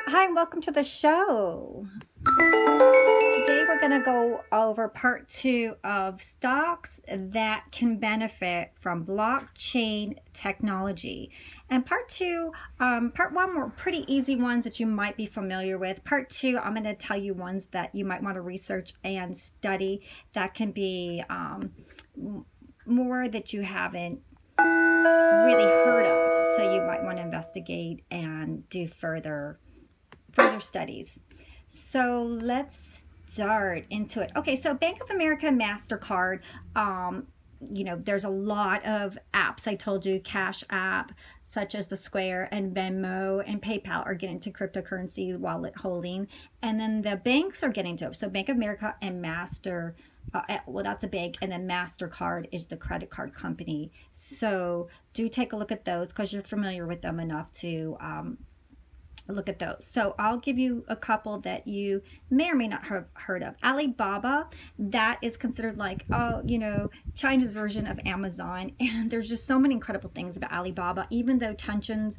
Hi, and welcome to the show. Today we're going to go over part two of stocks that can benefit from blockchain technology. And part one were pretty easy ones that you might be familiar with. Part two, I'm going to tell you ones that you might want to research and study that can be more that you haven't really heard of. So you might want to investigate and do further studies. So let's start into it. Okay, so Bank of America, MasterCard, there's a lot of apps. I told you Cash App, such as the Square and Venmo and PayPal are getting into cryptocurrency wallet holding. And then the banks are getting to it. So Bank of America and that's a bank, and then MasterCard is the credit card company. So do take a look at those because you're familiar with them enough to look at those. So I'll give you a couple that you may or may not have heard of. Alibaba, that is considered like, China's version of Amazon. And there's just so many incredible things about Alibaba, even though tensions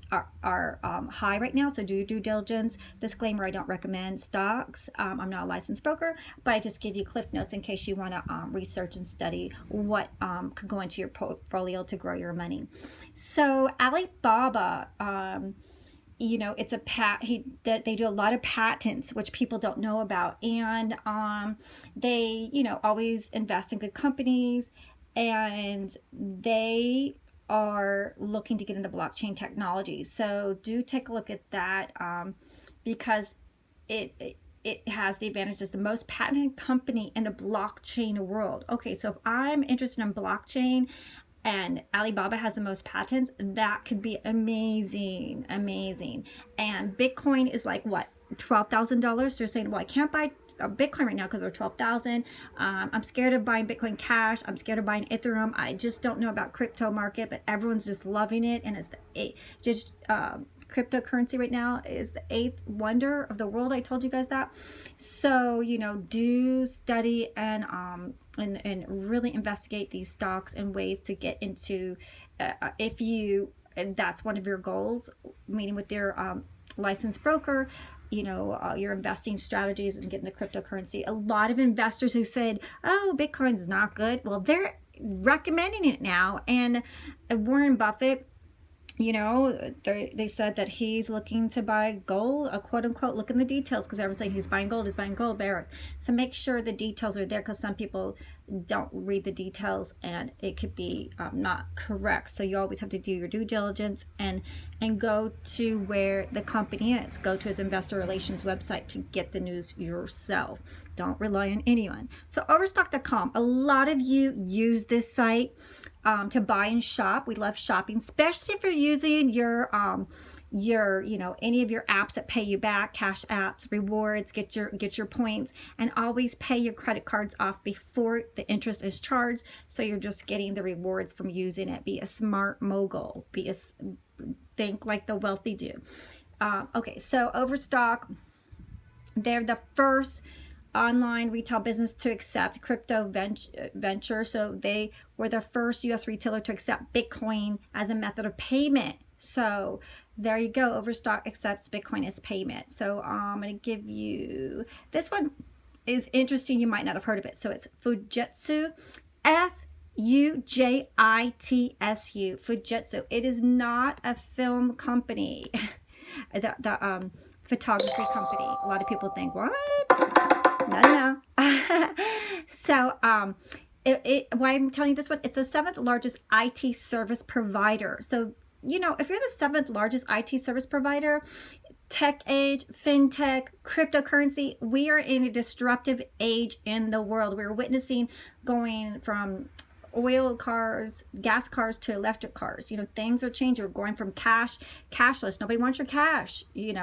are high right now. So do your due diligence. Disclaimer, I don't recommend stocks. I'm not a licensed broker, but I just give you cliff notes in case you want to research and study what could go into your portfolio to grow your money. So Alibaba, it's they do a lot of patents which people don't know about, and they always invest in good companies, and they are looking to get into blockchain technology. So do take a look at that, because it has the advantage as the most patented company in the blockchain world. Okay, so if I'm interested in blockchain and Alibaba has the most patents, that could be amazing. And Bitcoin is like what, $12,000? They're saying, well, I can't buy a Bitcoin right now because they're 12,000. I'm scared of buying Bitcoin Cash. I'm scared of buying Ethereum. I just don't know about crypto market, but everyone's just loving it, and it's cryptocurrency right now is the eighth wonder of the world. I told you guys that. So do study and really investigate these stocks and ways to get into, if that's one of your goals, meeting with your licensed broker, your investing strategies and getting the cryptocurrency. A lot of investors who said, oh, Bitcoin's not good, well, they're recommending it now. And Warren Buffett, they said that he's looking to buy gold, a quote unquote, look in the details, because everyone's saying he's buying gold, Barrett. So make sure the details are there, because some people don't read the details and it could be not correct. So you always have to do your due diligence and go to where the company is. Go to his investor relations website to get the news yourself. Don't rely on anyone. So Overstock.com, a lot of you use this site to buy and shop. We love shopping, especially if you're using your any of your apps that pay you back, cash apps, rewards, get your points, and always pay your credit cards off before the interest is charged. So you're just getting the rewards from using it. Be a smart mogul. Think like the wealthy do. Okay, so Overstock, they're the first online retail business to accept crypto venture. So they were the first U.S. retailer to accept Bitcoin as a method of payment. So there you go. Overstock accepts Bitcoin as payment. So I'm going to give you, this one is interesting. You might not have heard of it. So it's Fujitsu, Fujitsu, Fujitsu. It is not a film company, the photography company. A lot of people think, what? No. So why I'm telling you this one, it's the 7th largest IT service provider. So if you're the 7th largest IT service provider, tech age, fintech, cryptocurrency, we are in a disruptive age in the world. We're witnessing going from oil cars, gas cars to electric cars. Things are changing. We're going from cashless. Nobody wants your cash. You've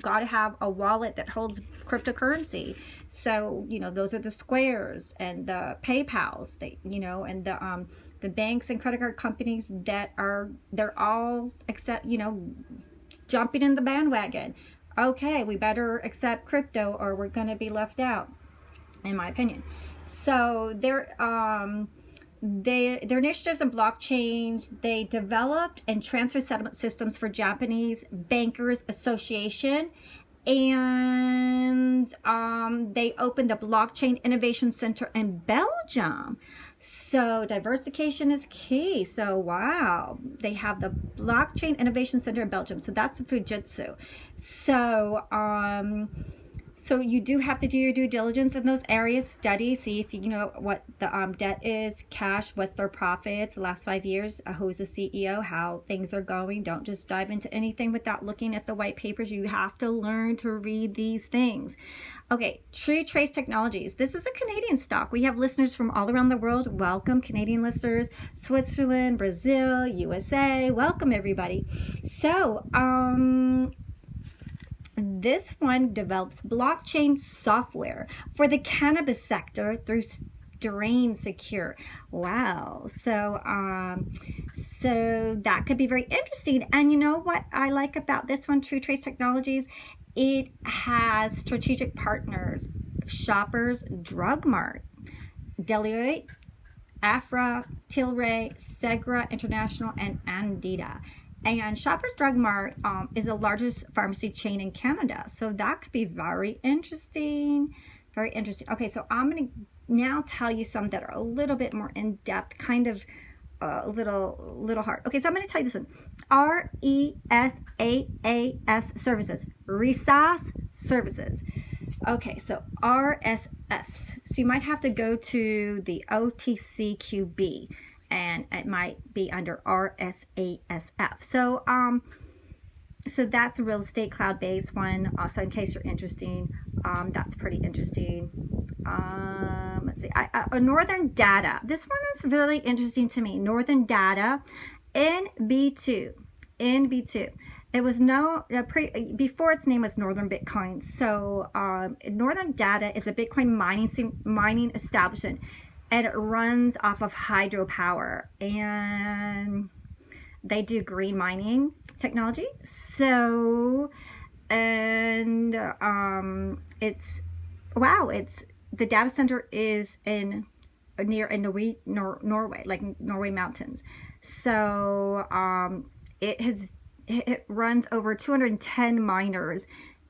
got to have a wallet that holds cryptocurrency. So those are the Squares and the PayPals. And the banks and credit card companies they're all jumping in the bandwagon. Okay, we better accept crypto or we're going to be left out, in my opinion. So they're their initiatives in blockchains, they developed and transfer settlement systems for Japanese Bankers Association, and they opened the Blockchain Innovation Center in Belgium. So diversification is key. So wow, they have the Blockchain Innovation Center in Belgium. So that's the Fujitsu. So you do have to do your due diligence in those areas, study, see if you know what the debt is, cash, what's their profits, the last 5 years, who's the CEO, how things are going. Don't just dive into anything without looking at the white papers. You have to learn to read these things. Okay, True Trace Technologies. This is a Canadian stock. We have listeners from all around the world. Welcome, Canadian listeners, Switzerland, Brazil, USA. Welcome, everybody. So, this one develops blockchain software for the cannabis sector through Strain Secure. Wow. So that could be very interesting. And you know what I like about this one, True Trace Technologies? It has strategic partners: Shoppers Drug Mart, Deloitte, Afra, Tilray, Segra International, and Andita. And Shoppers Drug Mart is the largest pharmacy chain in Canada. So that could be very interesting. Very interesting. Okay, so I'm going to now tell you some that are a little bit more in depth, kind of a little hard. Okay, so I'm going to tell you this one. RESAAS Services. RESAAS Services. Okay, so RSS. So you might have to go to the OTCQB, and it might be under RSASF. So that's a real estate cloud-based one. Also, in case you're interested, that's pretty interesting. Let's see, Northern Data. This one is really interesting to me. Northern Data, NB2. It was before its name was Northern Bitcoin. So Northern Data is a Bitcoin mining establishment, and it runs off of hydropower, and they do green mining technology. So, and it's the data center is near Norway, like Norway mountains. So it runs over 210 miners,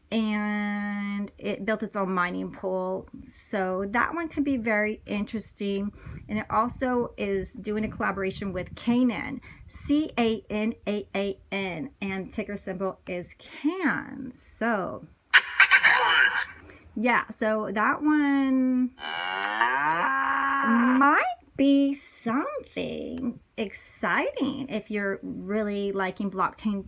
and it built its own mining pool. So that one could be very interesting. And it also is doing a collaboration with Canaan, CANAAN, and ticker symbol is CAN. So yeah, so that one might be something exciting if you're really liking blockchain,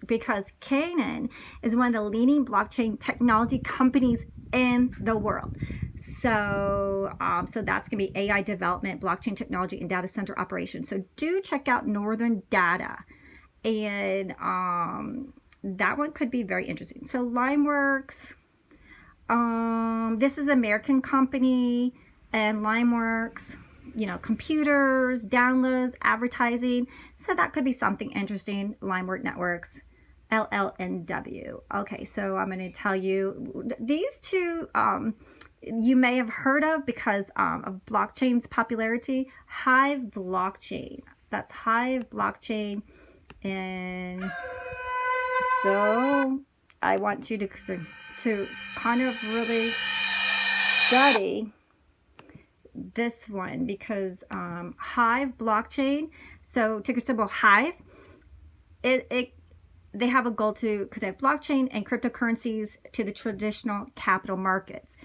because Canaan is one of the leading blockchain technology companies in the world. So that's going to be AI development, blockchain technology, and data center operations. So do check out Northern Data, and that one could be very interesting. So Limeworks, this is an American company, and Limeworks, computers, downloads, advertising. So that could be something interesting. Limework Networks, LLNW. Okay, so I'm going to tell you these two you may have heard of because of blockchain's popularity. Hive Blockchain. That's Hive Blockchain. And so I want you to kind of really study this one, because Hive Blockchain, so ticker symbol Hive, they have a goal to connect blockchain and cryptocurrencies to the traditional capital markets.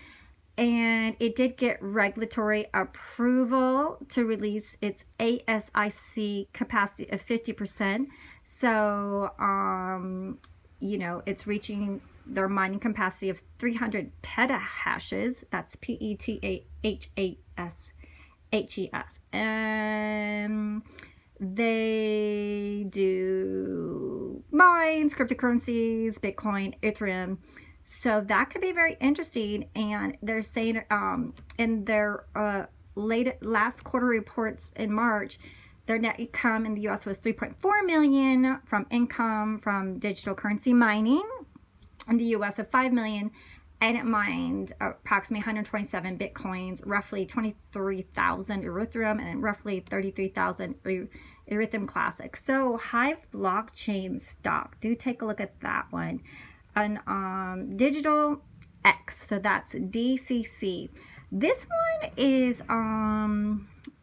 And it did get regulatory approval to release its ASIC capacity of 50%. So it's reaching their mining capacity of 300 petahashes. That's PETAHASHES. And they do mines, cryptocurrencies, Bitcoin, Ethereum. So that could be very interesting. And they're saying in their last quarter reports in March, their net income in the US was $3.4 million from income from digital currency mining. In the US of $5 million, and it mined approximately 127 bitcoins, roughly 23,000 Ethereum, and roughly 33,000 Ethereum Classic. So Hive blockchain stock, do take a look at that one. And Digital X, so that's DCC. This one is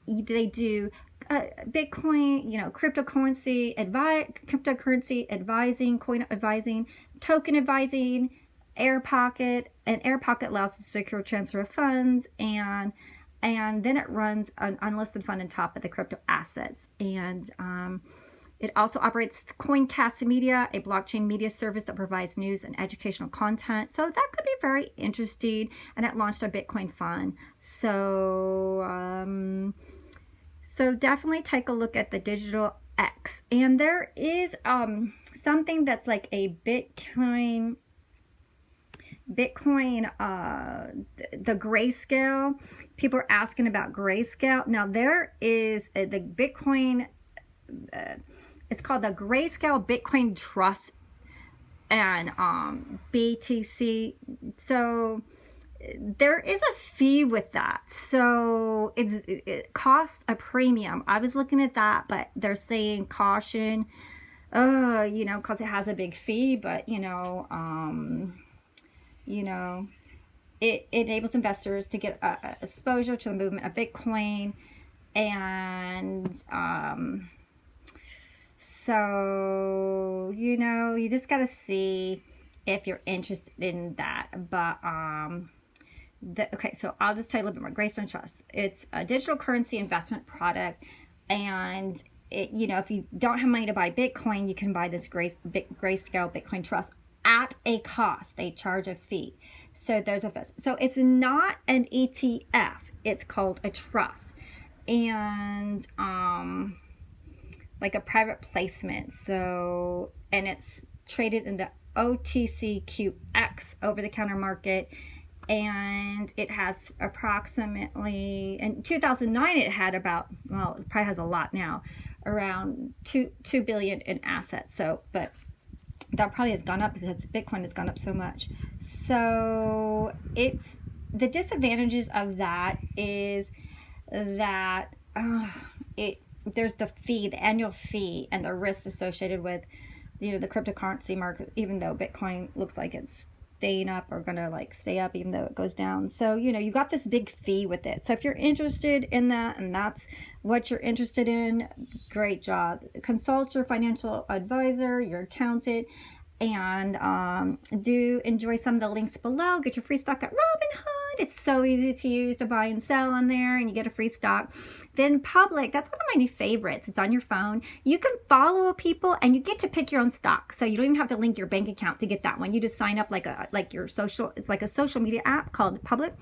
they do Bitcoin, cryptocurrency advising, coin advising, token advising, air pocket, and air pocket allows to secure transfer of funds, and then it runs an unlisted fund on top of the crypto assets. And it also operates Coincast Media, a blockchain media service that provides news and educational content. So that could be very interesting. And it launched a Bitcoin fund. So so definitely take a look at the Digital X. And there is something that's like a Bitcoin, the Grayscale. People are asking about Grayscale. Now there is the Bitcoin, it's called the Grayscale Bitcoin Trust, and BTC. So there is a fee with that, so it costs a premium. I was looking at that, but they're saying caution, because it has a big fee. But it enables investors to get exposure to the movement of Bitcoin, and so you just gotta see if you're interested in that. But okay, so I'll just tell you a little bit more. Greystone Trust, it's a digital currency investment product, and if you don't have money to buy Bitcoin, you can buy this Grayscale Bitcoin Trust at a cost. They charge a fee, so there's a fee. So it's not an ETF, it's called a trust, and like a private placement. So, and it's traded in the OTCQX, over-the-counter market, and it has approximately, in 2009 it had about, well, it probably has a lot now, around 2 billion in assets. So, but that probably has gone up because Bitcoin has gone up so much. So it's, the disadvantages of that is that there's the fee, the annual fee, and the risks associated with the cryptocurrency market, even though Bitcoin looks like it's staying up, or gonna stay up even though it goes down. So you got this big fee with it. So if you're interested in that, and that's what you're interested in, great job. Consult your financial advisor, your accountant, and do enjoy some of the links below. Get your free stock at Robinhood. It's so easy to use to buy and sell on there, and you get a free stock. Then Public, that's one of my new favorites. It's on your phone. You can follow people, and you get to pick your own stock. So you don't even have to link your bank account to get that one. You just sign up like your social. It's like a social media app called Public.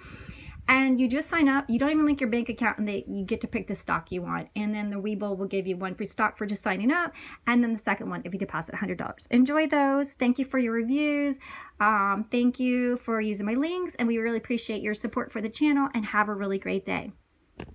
And you just sign up. You don't even link your bank account, and you get to pick the stock you want. And then the Webull will give you one free stock for just signing up, and then the second one if you deposit $100. Enjoy those. Thank you for your reviews. Thank you for using my links, and we really appreciate your support for the channel, and have a really great day.